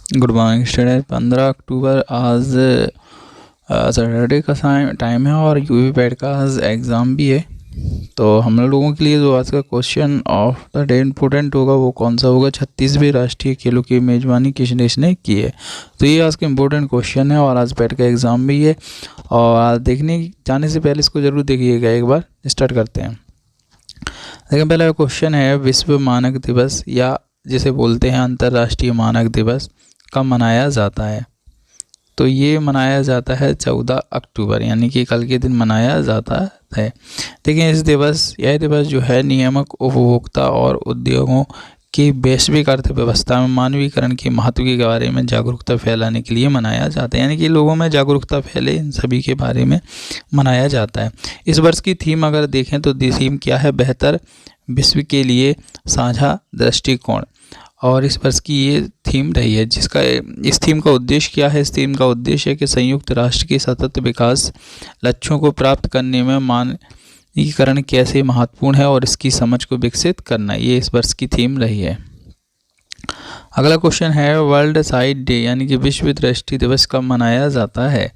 Good morning student. 15 अक्टूबर आज Saturday का time है और यूवी पैड का आज एग्ज़ाम भी है। तो हम लोगों के लिए जो आज का question of the day important होगा वो कौन सा होगा? 36वें राष्ट्रीय खेलों की मेज़बानी किस देश ने की है? तो ये आज का इम्पोर्टेंट क्वेश्चन है और आज पैड का एग्ज़ाम भी है। और आज देखने जाने से पहले इसको ज़रूर देखिएगा। एक बार स्टार्ट करते हैं। लेकिन पहला क्वेश्चन है, विश्व मानक दिवस या जिसे बोलते हैं अंतर्राष्ट्रीय मानक दिवस कब मनाया जाता है? तो ये मनाया जाता है 14 अक्टूबर यानी कि कल के दिन मनाया जाता है। देखिए यह दिवस जो है नियामक उपभोक्ता और उद्योगों की वैश्विक अर्थव्यवस्था में मानवीकरण के महत्व के बारे में जागरूकता फैलाने के लिए मनाया जाता है, यानी कि लोगों में जागरूकता फैले इन सभी के बारे में मनाया जाता है। इस वर्ष की थीम अगर देखें तो थीम क्या है? बेहतर विश्व के लिए साझा दृष्टिकोण। और इस वर्ष की ये थीम रही है, जिसका इस थीम का उद्देश्य क्या है? इस थीम का उद्देश्य है कि संयुक्त राष्ट्र के सतत विकास लक्ष्यों को प्राप्त करने में मानवीकरण कैसे महत्वपूर्ण है और इसकी समझ को विकसित करना। ये इस वर्ष की थीम रही है। अगला क्वेश्चन है, वर्ल्ड साइट डे यानी कि विश्व दृष्टि दिवस कब मनाया जाता है?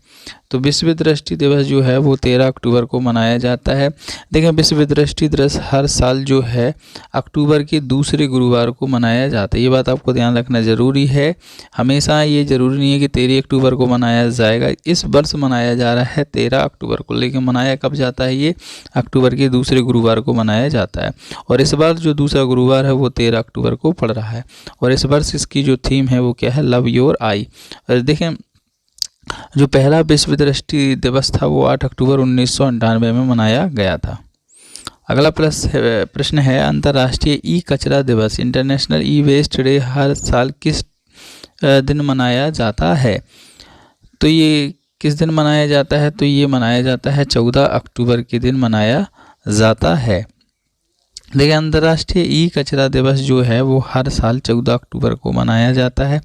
तो विश्व दृष्टि दिवस जो है वो 13 अक्टूबर को मनाया जाता है। देखें, विश्व दृष्टि दिवस हर साल जो है अक्टूबर के दूसरे गुरुवार को मनाया जाता है। ये बात आपको ध्यान रखना ज़रूरी है। हमेशा ये ज़रूरी नहीं है कि 13 अक्टूबर को मनाया जाएगा। इस वर्ष मनाया जा रहा है 13 अक्टूबर को, लेकिन मनाया कब जाता है? ये अक्टूबर के दूसरे गुरुवार को मनाया जाता है। और इस बार जो दूसरा गुरुवार है वो 13 अक्टूबर को पड़ रहा है। और इस वर्ष इसकी जो थीम है वो क्या है? लव योर आई। और देखें, जो पहला विश्व दृष्टि दिवस था वो 8 अक्टूबर 1998 में मनाया गया था। अगला प्रश्न है, अंतर्राष्ट्रीय ई कचरा दिवस इंटरनेशनल ई वेस्ट डे हर साल किस दिन मनाया जाता है? तो ये किस दिन मनाया जाता है? तो ये मनाया जाता है 14 अक्टूबर के दिन मनाया जाता है। देखिए, अंतर्राष्ट्रीय ई कचरा दिवस जो है वो हर साल 14 अक्टूबर को मनाया जाता है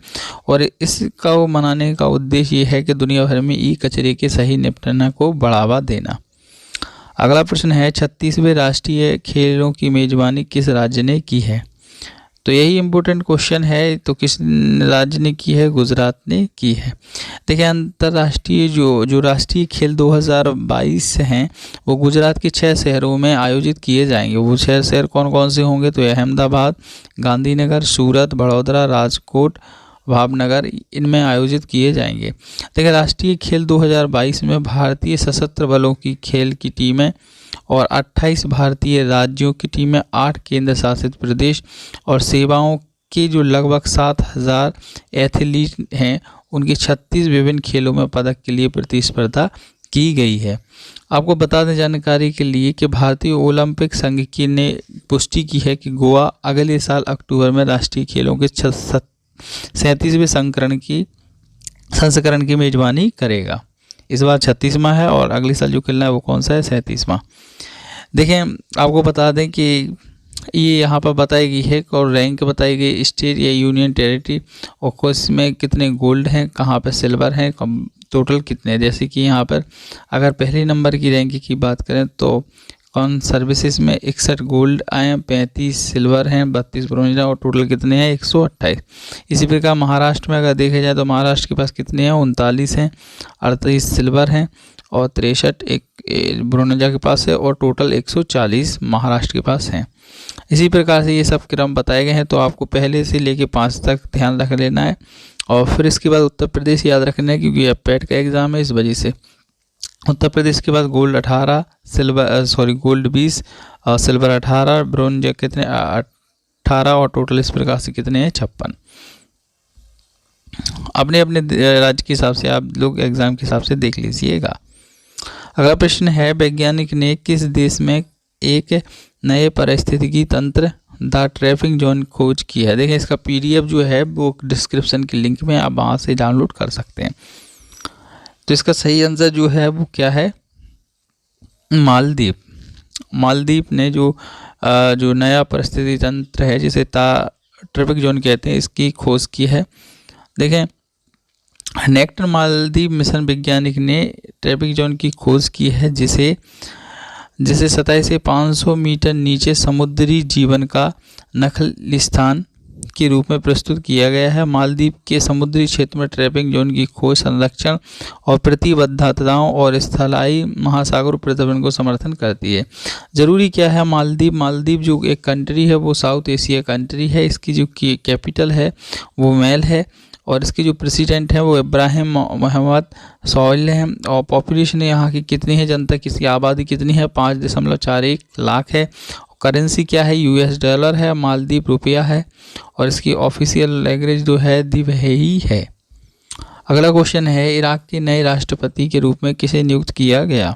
और इसका मनाने का उद्देश्य ये है कि दुनिया भर में ई कचरे के सही निपटान को बढ़ावा देना। अगला प्रश्न है, 36वें राष्ट्रीय खेलों की मेजबानी किस राज्य ने की है? तो यही इम्पोर्टेंट क्वेश्चन है। तो किस राज्य ने की है? गुजरात ने की है। देखिए, अंतर्राष्ट्रीय जो राष्ट्रीय खेल 2022 हैं वो गुजरात के 6 शहरों में आयोजित किए जाएंगे। वो 6 शहर कौन कौन से होंगे? तो अहमदाबाद, गांधीनगर, सूरत, बड़ौदा, राजकोट, भावनगर, इनमें आयोजित किए जाएंगे। देखिए, राष्ट्रीय खेल 2022 में भारतीय सशस्त्र बलों की खेल की टीमें और 28 भारतीय राज्यों की टीमें, 8 केंद्र शासित प्रदेश और सेवाओं के जो लगभग 7000 एथलीट हैं उनकी 36 विभिन्न खेलों में पदक के लिए प्रतिस्पर्धा की गई है। आपको बता दें जानकारी के लिए कि भारतीय ओलंपिक संघ की ने पुष्टि की है कि गोवा अगले साल अक्टूबर में राष्ट्रीय खेलों के 37वें संस्करण की मेजबानी करेगा। इस बार 36वां है और अगले साल जो खेलना है वो कौन सा है? 37वां। देखें, आपको बता दें कि ये यहाँ पर बताई गई है और रैंक बताई गई स्टेट या यूनियन टेरिटरी और इसमें कितने गोल्ड हैं, कहाँ पर सिल्वर हैं, टोटल कितने। जैसे कि यहाँ पर अगर पहले नंबर की रैंक की बात करें तो कौन सर्विसेज में 61 गोल्ड आए हैं, 35 सिल्वर हैं, 32 ब्रोंज और टोटल कितने हैं? 128। इसी प्रकार महाराष्ट्र में अगर देखा जाए तो महाराष्ट्र के पास कितने हैं? 39 हैं, 38 सिल्वर हैं और 63 एक ब्रोंजा के पास है और टोटल 140 महाराष्ट्र के पास हैं। इसी प्रकार से ये सब क्रम बताए गए हैं, तो आपको पहले से लेके 5 तक ध्यान रख लेना है और फिर इसके बाद उत्तर प्रदेश याद रखना है, क्योंकि अब पैट का एग्ज़ाम है। इस वजह से उत्तर प्रदेश के बाद गोल्ड 18, गोल्ड 20 और सिल्वर 18, ब्रोंज कितने? 18 और टोटल इस प्रकार से कितने हैं? 56। अपने अपने राज्य के हिसाब से आप लोग एग्ज़ाम के हिसाब से देख लीजिएगा। अगला प्रश्न है, वैज्ञानिक ने किस देश में एक नए पारिस्थितिकी तंत्र द ट्रैफिक जोन खोज की है? देखें, इसका PDF जो है वो डिस्क्रिप्शन के लिंक में आप वहाँ से डाउनलोड कर सकते हैं। तो इसका सही आंसर जो है वो क्या है? मालदीव। मालदीव ने जो नया परिस्थिति तंत्र है जिसे ट्रैफिक जोन कहते हैं, इसकी खोज की है। देखें, नेक्टर मालदीव मिशन वैज्ञानिक ने ट्रैफिक जोन की खोज की है जिसे सतह से 500 मीटर नीचे समुद्री जीवन का नखलिस्तान के रूप में प्रस्तुत किया गया है। मालदीव के समुद्री क्षेत्र में ट्रैपिंग जोन की खोज, संरक्षण और प्रतिबद्धताओं और स्थलीय महासागर प्रतिबंध को समर्थन करती है। ज़रूरी क्या है मालदीव जो एक कंट्री है वो साउथ एशिया कंट्री है। इसकी जो कैपिटल है वो मेल है और इसके जो प्रेसिडेंट हैं वो इब्राहिम मोहम्मद सोहेल हैं। और पॉपुलेशन यहाँ की कितनी है, जनता किसकी आबादी कितनी है, 5.41 लाख है। करेंसी क्या है, US डॉलर है। मालदीव रुपया है और इसकी ऑफिशियल लैंग्वेज जो है दिवहेई है। अगला क्वेश्चन है, इराक के नए राष्ट्रपति के रूप में किसे नियुक्त किया गया?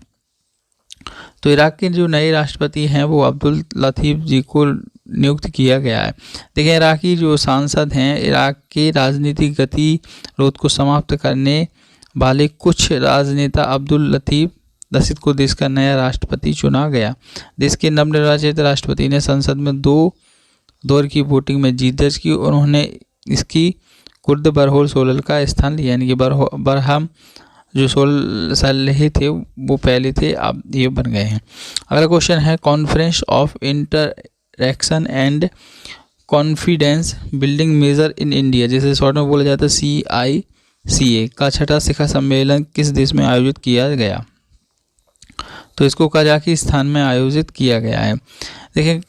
तो इराक के जो नए राष्ट्रपति हैं वो अब्दुल लतीफ़ जी को नियुक्त किया गया है। देखिए, इराकी जो सांसद हैं, इराक के राजनीतिक गतिरोध को समाप्त करने वाले कुछ राजनेता अब्दुल लतीफ़ को देश का नया राष्ट्रपति चुना गया। देश के नवनिर्वाचित राष्ट्रपति ने संसद में 2 दौर की वोटिंग में जीत दर्ज की। उन्होंने इसकी कुर्द बरहोल सोलल का स्थान लिया, यानी कि बरहम जो सोलह थे वो पहले थे, अब ये बन गए हैं। अगला क्वेश्चन है, conference of interaction and confidence building measure in India, जैसे शॉर्ट में बोला जाता है CICA का 6ठा शिखर सम्मेलन किस देश में आयोजित किया गया? तो इसको कजाकिस्तान में आयोजित किया गया है। देखिए,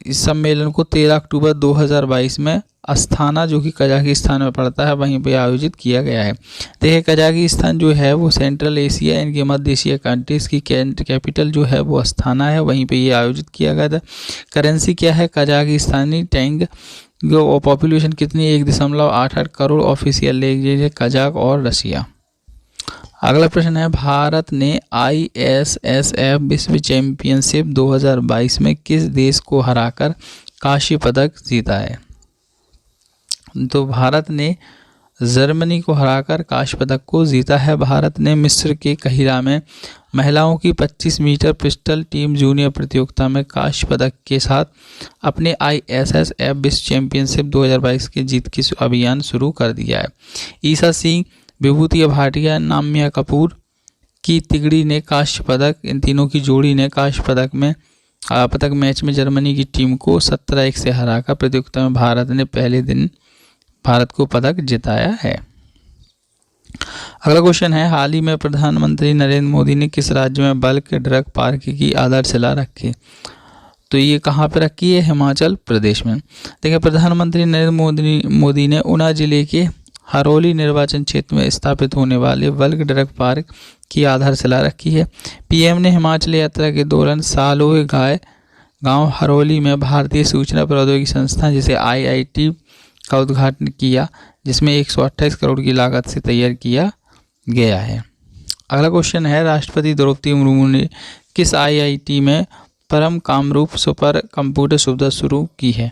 इस सम्मेलन को 13 अक्टूबर 2022 में अस्थाना जो कि कजाकिस्तान में पड़ता है वहीं पे आयोजित किया गया है। देखिए, कजाकिस्तान जो है वो सेंट्रल एशिया इनके मध्य एशिया कंट्रीज़ की कैपिटल जो है वो अस्थाना है, वहीं पे ये आयोजित किया गया था। करेंसी क्या है, कजाकिस्तानी टेंग। जो पॉपुलेशन कितनी, 1.88 करोड़। ऑफिशियल लैंग्वेज है कजाक और रसिया। अगला प्रश्न है, भारत ने ISSF विश्व चैंपियनशिप 2022 में किस देश को हराकर कांस्य पदक जीता है? तो भारत ने जर्मनी को हराकर कांस्य पदक को जीता है। भारत ने मिस्र के काहिरा में महिलाओं की 25 मीटर पिस्टल टीम जूनियर प्रतियोगिता में कांस्य पदक के साथ अपने ISSF विश्व चैंपियनशिप 2022 के जीत की अभियान शुरू कर दिया है। ईसा सिंह, विभूति भाटिया, नाम्या कपूर की तिगड़ी ने कांस्य पदक, इन तीनों की जोड़ी ने कांस्य पदक मैच में जर्मनी की टीम को 17-1 से हराकर प्रतियोगिता में भारत ने पहले दिन भारत को पदक जिताया है। अगला क्वेश्चन है, हाल ही में प्रधानमंत्री नरेंद्र मोदी ने किस राज्य में बल्क ड्रग पार्क की आधारशिला रखी? तो ये कहाँ पर रखी है? हिमाचल प्रदेश में। देखिए, प्रधानमंत्री नरेंद्र मोदी ने ऊना जिले के हरोली निर्वाचन क्षेत्र में स्थापित होने वाले बल्क ड्रग पार्क की आधारशिला रखी है। PM ने हिमाचल यात्रा के दौरान सालोए गांव हरोली में भारतीय सूचना प्रौद्योगिकी संस्थान जिसे IIT का उद्घाटन किया, जिसमें 128 करोड़ की लागत से तैयार किया गया है। अगला क्वेश्चन है, राष्ट्रपति द्रौपदी मुर्मू ने किस IIT में परम कामरूप सुपर कंप्यूटर सुविधा शुरू की है?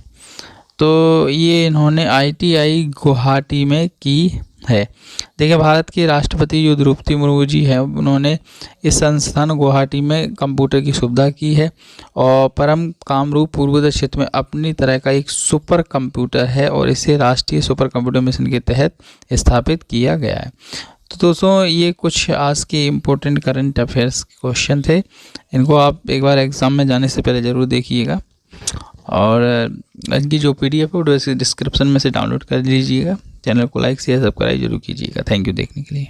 तो ये इन्होंने ITI गुवाहाटी में की है। देखिए, भारत के राष्ट्रपति जो द्रौपदी मुर्मू जी हैं उन्होंने इस संस्थान गुवाहाटी में कंप्यूटर की सुविधा की है और परम कामरूप पूर्वोत्तर क्षेत्र में अपनी तरह का एक सुपर कंप्यूटर है और इसे राष्ट्रीय सुपर कंप्यूटर मिशन के तहत स्थापित किया गया है। तो दोस्तों, ये कुछ आज के इम्पोर्टेंट करंट अफेयर्स क्वेश्चन थे। इनको आप एक बार एग्ज़ाम में जाने से पहले ज़रूर देखिएगा और इनकी जो PDF है वो डिस्क्रिप्शन में से डाउनलोड कर लीजिएगा। चैनल को लाइक शेयर सब्सक्राइब जरूर कीजिएगा। थैंक यू देखने के लिए।